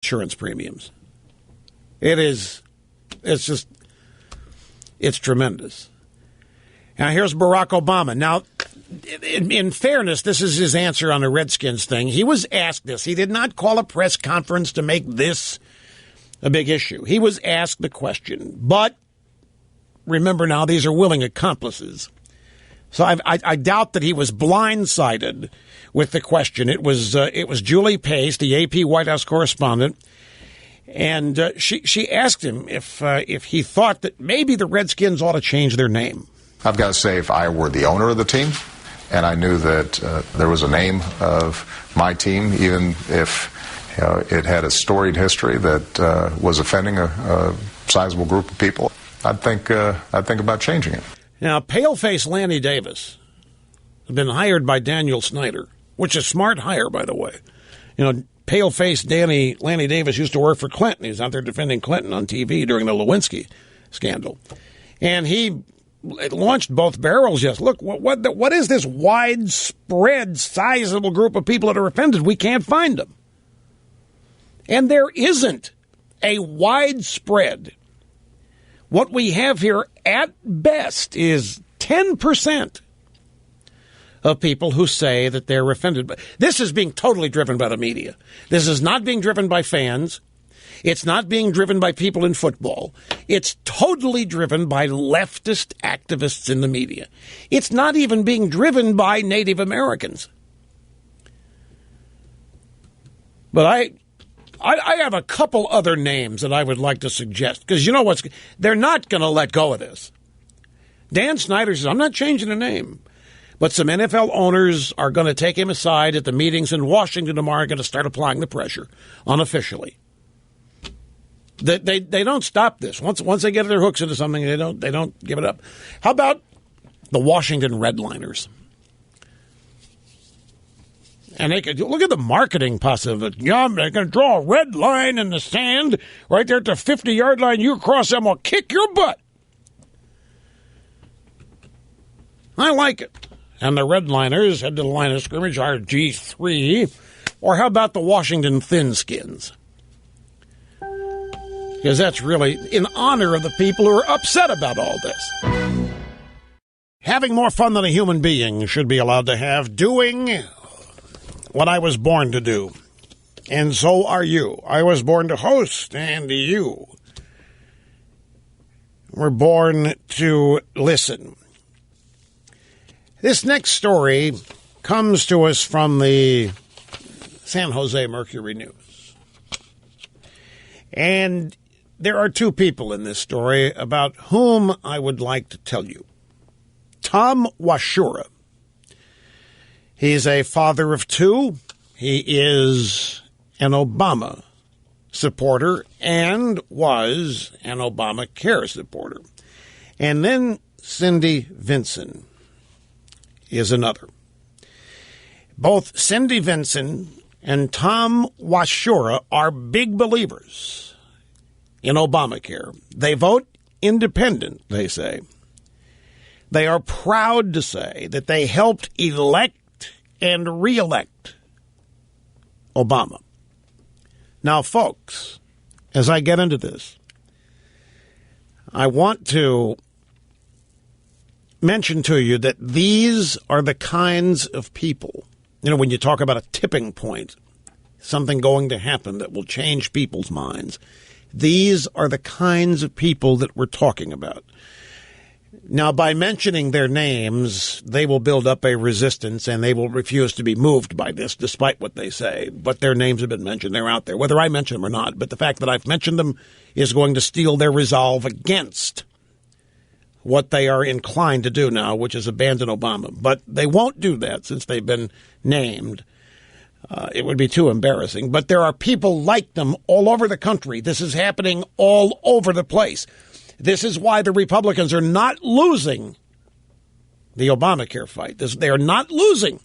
insurance premiums. It's tremendous. Now, here's Barack Obama. Now, in fairness, this is his answer on the Redskins thing. He was asked this. He did not call a press conference to make this a big issue. He was asked the question. But remember now, these are willing accomplices. So I doubt that he was blindsided with the question. It was Julie Pace, the AP White House correspondent, and she asked him if he thought that maybe the Redskins ought to change their name. I've got to say, if I were the owner of the team and I knew that there was a name of my team, even if it had a storied history that was offending a sizable group of people, I'd think about changing it. Now, Paleface Lanny Davis has been hired by Daniel Snyder, which is a smart hire, by the way. You know, Paleface Lanny Davis used to work for Clinton. He was out there defending Clinton on TV during the Lewinsky scandal. And he launched both barrels. Yes, look, what is this widespread, sizable group of people that are offended? We can't find them. And there isn't a widespread. What we have here at best is 10% of people who say that they're offended. But this is being totally driven by the media. This is not being driven by fans. It's not being driven by people in football. It's totally driven by leftist activists in the media. It's not even being driven by Native Americans. But I have a couple other names that I would like to suggest, because you know what's, they're not going to let go of this. Dan Snyder says, I'm not changing the name. But some NFL owners are going to take him aside at the meetings in Washington tomorrow and going to start applying the pressure unofficially. They don't stop this. Once they get their hooks into something, they don't give it up. How about the Washington Redliners? And they could look at the marketing possibility. Yeah, they're going to draw a red line in the sand right there at the 50-yard line. You cross them, I'll kick your butt. I like it. And the Redliners head to the line of scrimmage, our G3. Or how about the Washington Thinskins? Because that's really in honor of the people who are upset about all this. Having more fun than a human being should be allowed to have, doing what I was born to do. And so are you. I was born to host, and you were born to listen. This next story comes to us from the San Jose Mercury News. And there are two people in this story about whom I would like to tell you. Tom Washura. He's a father of two. He is an Obama supporter and was an Obamacare supporter. And then Cindy Vinson is another. Both Cindy Vinson and Tom Washura are big believers in Obamacare. They vote independent, they say. They are proud to say that they helped elect and re-elect Obama. Now, folks, as I get into this, I want to mention to you that these are the kinds of people, you know, when you talk about a tipping point, something going to happen that will change people's minds, these are the kinds of people that we're talking about. Now, by mentioning their names, they will build up a resistance and they will refuse to be moved by this, despite what they say. But their names have been mentioned. They're out there, whether I mention them or not. But the fact that I've mentioned them is going to steal their resolve against what they are inclined to do now, which is abandon Obama. But they won't do that since they've been named. It would be too embarrassing. But there are people like them all over the country. This is happening all over the place. This is why the Republicans are not losing the Obamacare fight. They are not losing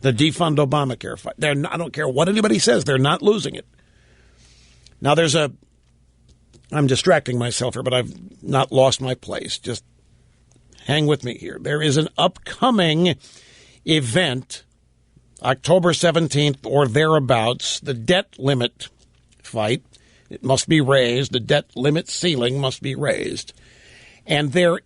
the defund Obamacare fight. I don't care what anybody says. They're not losing it. Now, I'm distracting myself here, but I've not lost my place. Just hang with me here. There is an upcoming event, October 17th or thereabouts, the debt limit fight. It must be raised. The debt limit ceiling must be raised. And there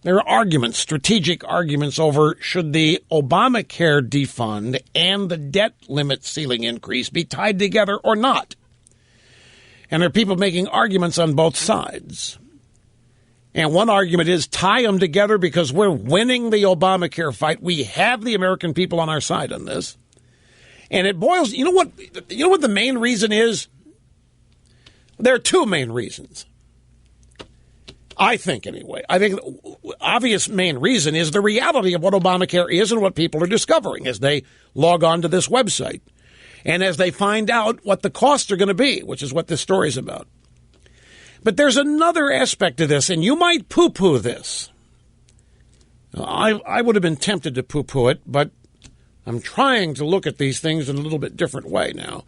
are arguments, strategic arguments over should the Obamacare defund and the debt limit ceiling increase be tied together or not. And there are people making arguments on both sides. And one argument is tie them together because we're winning the Obamacare fight. We have the American people on our side on this. And it boils, you know what the main reason is? There are two main reasons. I think, anyway. I think the obvious main reason is the reality of what Obamacare is and what people are discovering as they log on to this website and as they find out what the costs are going to be, which is what this story is about. But there's another aspect to this, and you might poo-poo this. I would have been tempted to poo-poo it, but I'm trying to look at these things in a little bit different way now.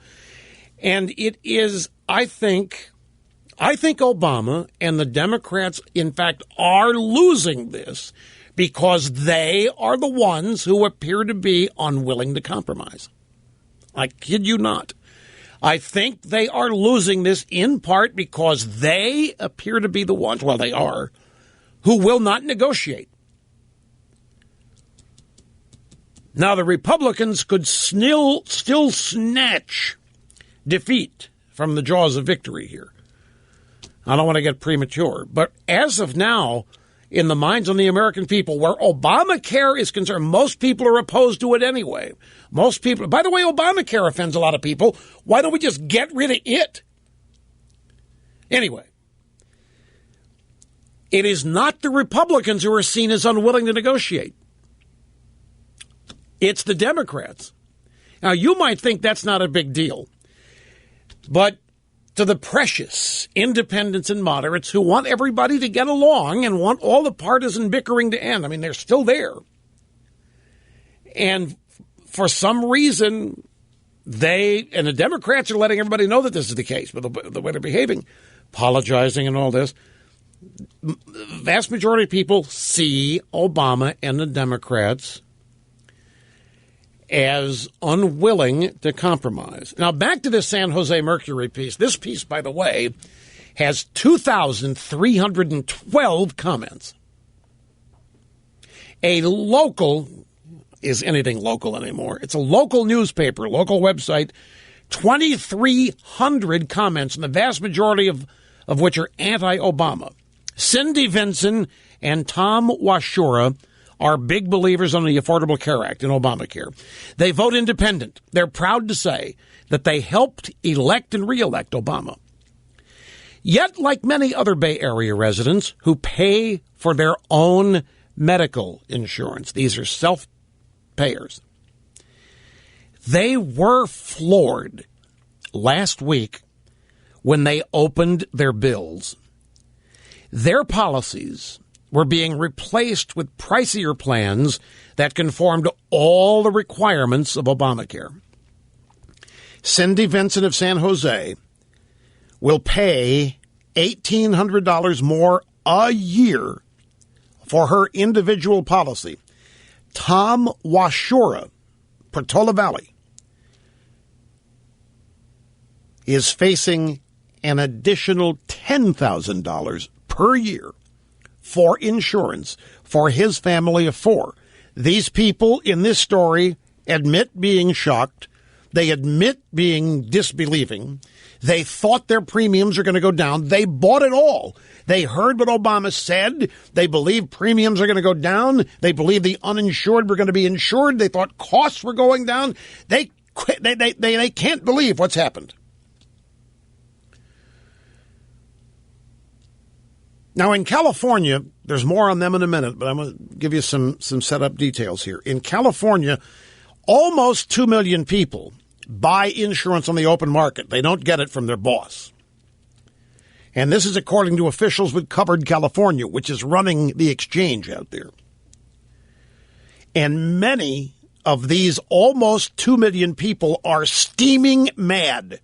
And it is, I think Obama and the Democrats, in fact, are losing this because they are the ones who appear to be unwilling to compromise. I kid you not. I think they are losing this in part because they appear to be the ones, well, they are, who will not negotiate. Now, the Republicans could still snatch defeat from the jaws of victory here. I don't want to get premature, but as of now, in the minds of the American people, where Obamacare is concerned, most people are opposed to it anyway. Most people, by the way, Obamacare offends a lot of people. Why don't we just get rid of it? Anyway, it is not the Republicans who are seen as unwilling to negotiate. It's the Democrats. Now, you might think that's not a big deal, but to the precious independents and moderates who want everybody to get along and want all the partisan bickering to end. I mean, they're still there. And for some reason, the Democrats are letting everybody know that this is the case, but the way they're behaving, apologizing and all this. The vast majority of people see Obama and the Democrats as unwilling to compromise. Now, back to this San Jose Mercury piece. This piece, by the way, has 2,312 comments. A local, is anything local anymore? It's a local newspaper, local website, 2,300 comments, and the vast majority of which are anti-Obama. Cindy Vinson and Tom Washura are big believers on the Affordable Care Act and Obamacare. They vote independent. They're proud to say that they helped elect and reelect Obama. Yet, like many other Bay Area residents who pay for their own medical insurance, these are self-payers, they were floored last week when they opened their bills. Their policies were being replaced with pricier plans that conform to all the requirements of Obamacare. Cindy Vincent of San Jose will pay $1,800 more a year for her individual policy. Tom Washura, Portola Valley, is facing an additional $10,000 per year for insurance for his family of four. These people in this story admit being shocked. They admit being disbelieving. They thought their premiums are going to go down. They bought it all. They heard what Obama said. They believe premiums are going to go down. They believe the uninsured were going to be insured. They thought costs were going down. They can't believe what's happened. Now, in California, there's more on them in a minute, but I'm going to give you some setup details here. In California, almost 2 million people buy insurance on the open market. They don't get it from their boss. And this is according to officials with Covered California, which is running the exchange out there. And many of these almost 2 million people are steaming mad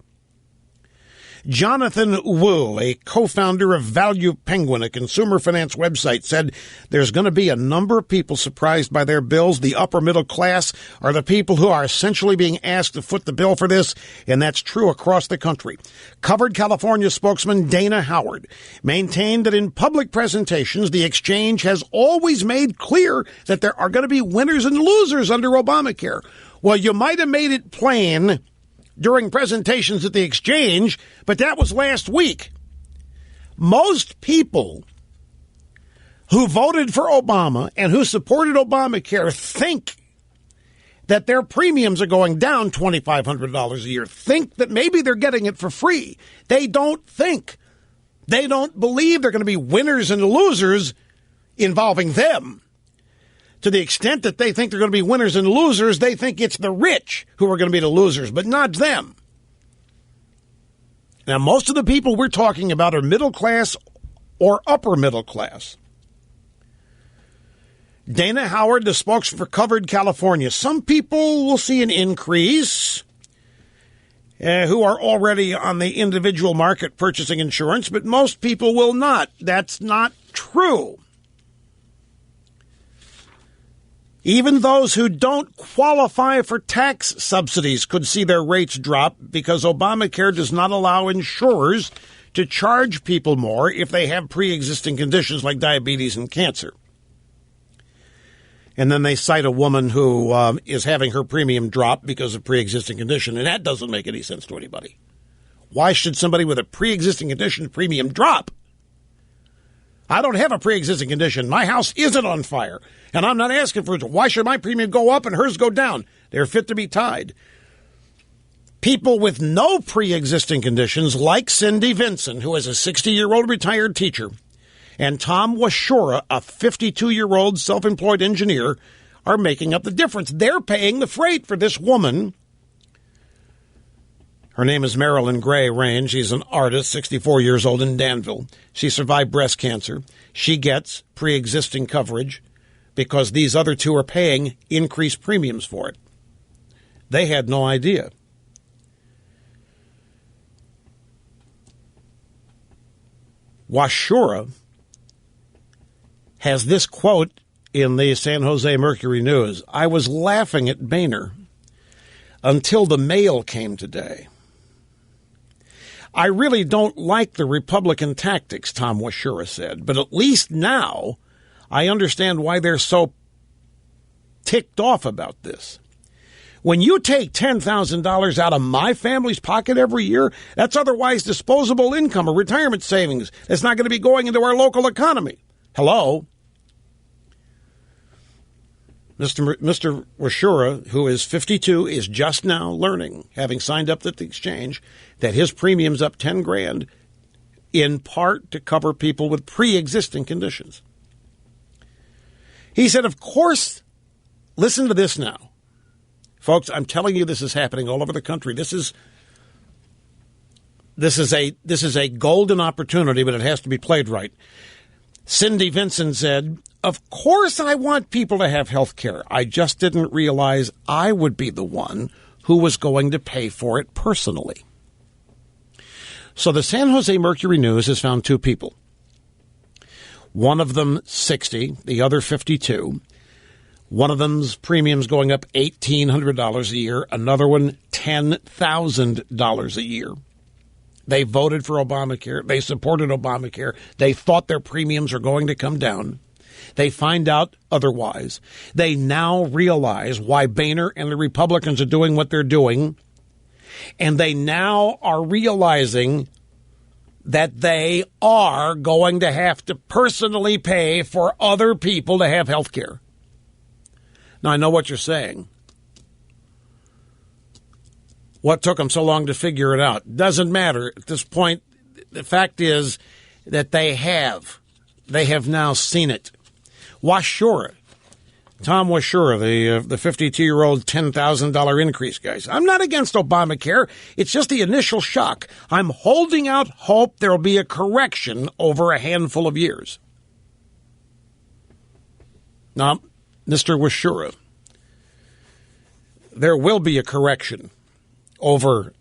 Jonathan Wu, a co-founder of Value Penguin, a consumer finance website, said there's going to be a number of people surprised by their bills. The upper middle class are the people who are essentially being asked to foot the bill for this, and that's true across the country. Covered California spokesman Dana Howard maintained that in public presentations, the exchange has always made clear that there are going to be winners and losers under Obamacare. Well, you might have made it plain during presentations at the exchange, but that was last week. Most people who voted for Obama and who supported Obamacare think that their premiums are going down $2,500 a year, think that maybe they're getting it for free. They don't think. They don't believe they're going to be winners and losers involving them. To the extent that they think they're going to be winners and losers, they think it's the rich who are going to be the losers, but not them. Now, most of the people we're talking about are middle class or upper middle class. Dana Howard, the spokesman for Covered California. Some people will see an increase who are already on the individual market purchasing insurance, but most people will not. That's not true. Even those who don't qualify for tax subsidies could see their rates drop because Obamacare does not allow insurers to charge people more if they have pre-existing conditions like diabetes and cancer. And then they cite a woman who is having her premium drop because of pre-existing condition, and that doesn't make any sense to anybody. Why should somebody with a pre-existing condition premium drop? I don't have a pre-existing condition. My house isn't on fire, and I'm not asking for it. Why should my premium go up and hers go down? They're fit to be tied. People with no pre-existing conditions, like Cindy Vinson, who is a 60-year-old retired teacher, and Tom Washura, a 52-year-old self-employed engineer, are making up the difference. They're paying the freight for this woman. Her name is Marilyn Gray Rain. She's an artist, 64 years old in Danville. She survived breast cancer. She gets pre-existing coverage because these other two are paying increased premiums for it. They had no idea. Washura has this quote in the San Jose Mercury News. I was laughing at Boehner until the mail came today. I really don't like the Republican tactics, Tom Washura said, but at least now I understand why they're so ticked off about this. When you take $10,000 out of my family's pocket every year, that's otherwise disposable income or retirement savings. That's not going to be going into our local economy. Hello? Mr. Washura, who is 52, is just now learning, having signed up at the exchange, that his premium's up $10,000, in part to cover people with pre-existing conditions. He said, of course, listen to this now. Folks, I'm telling you, this is happening all over the country. This is a golden opportunity, but it has to be played right. Cindy Vinson said, of course I want people to have health care. I just didn't realize I would be the one who was going to pay for it personally. So the San Jose Mercury News has found two people. One of them 60, the other 52. One of them's premiums going up $1,800 a year, another one $10,000 a year. They voted for Obamacare. They supported Obamacare. They thought their premiums are going to come down. They find out otherwise. They now realize why Boehner and the Republicans are doing what they're doing. And they now are realizing that they are going to have to personally pay for other people to have health care. Now, I know what you're saying. What took them so long to figure it out? Doesn't matter. At this point, the fact is that they have now seen it. Washura, Tom Washura, the 52-year-old $10,000 increase, guys. I'm not against Obamacare. It's just the initial shock. I'm holding out hope there will be a correction over a handful of years. Now, Mr. Washura, there will be a correction over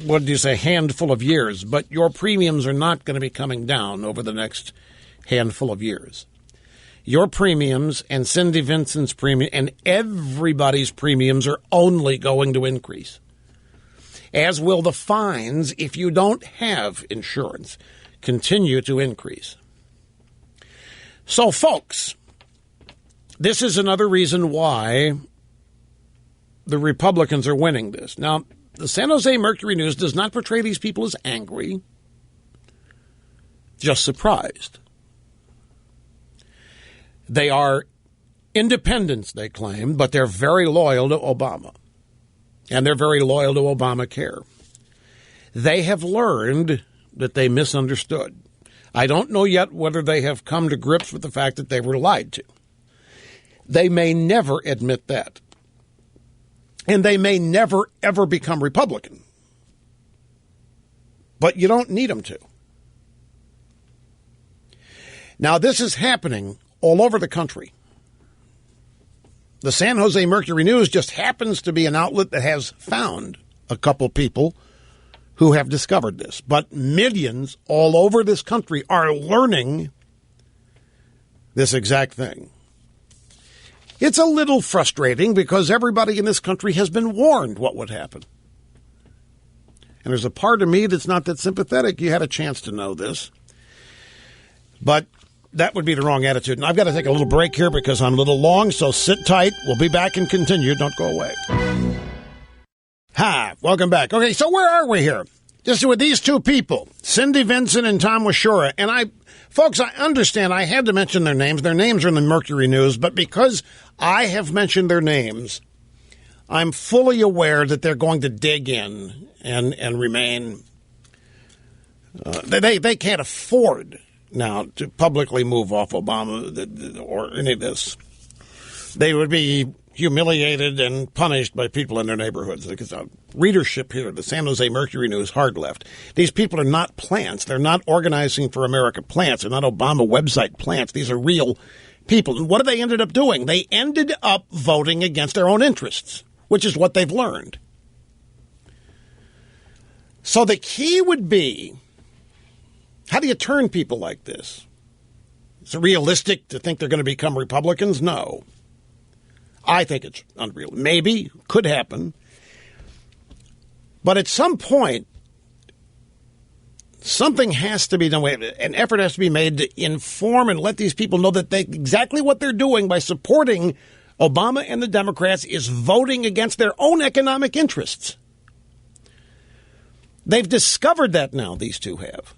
what did you say, handful of years, but your premiums are not going to be coming down over the next handful of years. Your premiums and Cindy Vincent's premium and everybody's premiums are only going to increase, as will the fines if you don't have insurance continue to increase. So, folks, this is another reason why the Republicans are winning this. Now, the San Jose Mercury News does not portray these people as angry, just surprised. They are independents, they claim, but they're very loyal to Obama. And they're very loyal to Obamacare. They have learned that they misunderstood. I don't know yet whether they have come to grips with the fact that they were lied to. They may never admit that. And they may never, ever become Republican. But you don't need them to. Now, this is happening all over the country. The San Jose Mercury News just happens to be an outlet that has found a couple people who have discovered this. But millions all over this country are learning this exact thing. It's a little frustrating because everybody in this country has been warned what would happen. And there's a part of me that's not that sympathetic. You had a chance to know this. But that would be the wrong attitude. And I've got to take a little break here because I'm a little long, so sit tight. We'll be back and continue. Don't go away. Hi, welcome back. Okay, so where are we here? Just with these two people, Cindy Vincent and Tom Washura. And folks, I understand I had to mention their names. Their names are in the Mercury News, but because I have mentioned their names, I'm fully aware that they're going to dig in and remain. They can't afford now to publicly move off Obama or any of this. They would be humiliated and punished by people in their neighborhoods. Because readership here, the San Jose Mercury News, hard left. These people are not plants. They're not Organizing for America plants. They're not Obama website plants. These are real people. And what have they ended up doing? They ended up voting against their own interests, which is what they've learned. So the key would be, how do you turn people like this? Is it realistic to think they're going to become Republicans? No. I think it's unreal. Maybe, could happen. But at some point, something has to be done. An effort has to be made to inform and let these people know that exactly what they're doing by supporting Obama and the Democrats is voting against their own economic interests. They've discovered that now, these two have.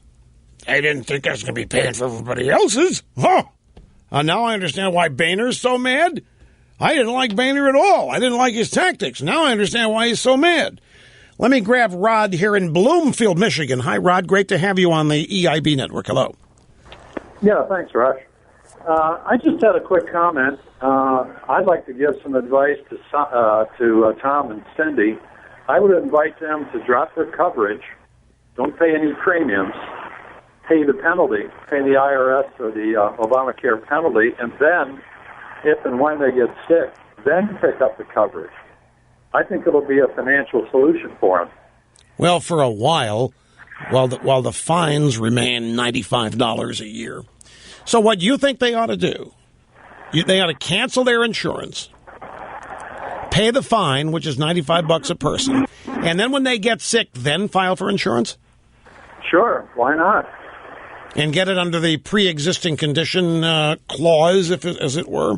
I didn't think I was going to be paying for everybody else's. Huh. Now I understand why Boehner's so mad. I didn't like Boehner at all. I didn't like his tactics. Now I understand why he's so mad. Let me grab Rod here in Bloomfield, Michigan. Hi, Rod. Great to have you on the EIB network. Hello. Yeah, thanks, Rush. I just had a quick comment. I'd like to give some advice to Tom and Cindy. I would invite them to drop their coverage, don't pay any premiums, pay the penalty, pay the IRS or the Obamacare penalty, and then, if and when they get sick, then pick up the coverage. I think it'll be a financial solution for them. Well, for a while the fines remain $95 a year. So what you think they ought to do, they ought to cancel their insurance, pay the fine, which is $95 a person, and then when they get sick, then file for insurance? Sure, why not? And get it under the pre-existing condition clause, as it were?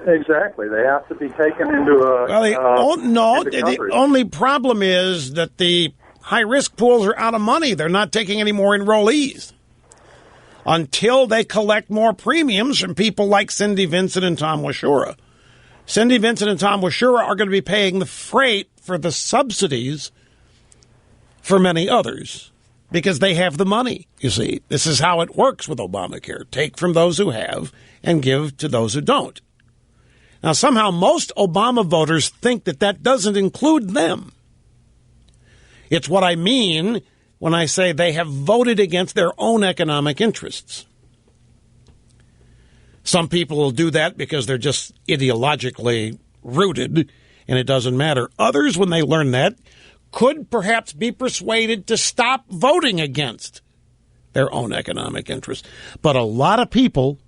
Exactly. They have to be taken into a... Well, the only problem is that the high-risk pools are out of money. They're not taking any more enrollees until they collect more premiums from people like Cindy Vincent and Tom Washura. Cindy Vincent and Tom Washura are going to be paying the freight for the subsidies for many others because they have the money, you see. This is how it works with Obamacare. Take from those who have and give to those who don't. Now, somehow most Obama voters think that doesn't include them. It's what I mean when I say they have voted against their own economic interests. Some people will do that because they're just ideologically rooted, and it doesn't matter. Others, when they learn that, could perhaps be persuaded to stop voting against their own economic interests. But a lot of people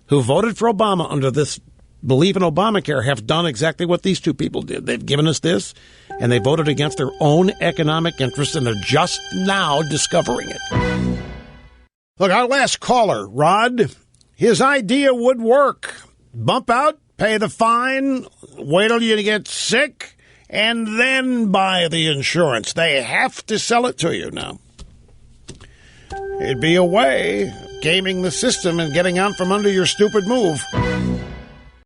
who voted for Obama under this belief in Obamacare have done exactly what these two people did. They've given us this, and they voted against their own economic interests, and they're just now discovering it. Look, our last caller, Rod, his idea would work. Bump out, pay the fine, wait till you get sick, and then buy the insurance. They have to sell it to you now. It'd be a way of gaming the system and getting out from under your stupid move.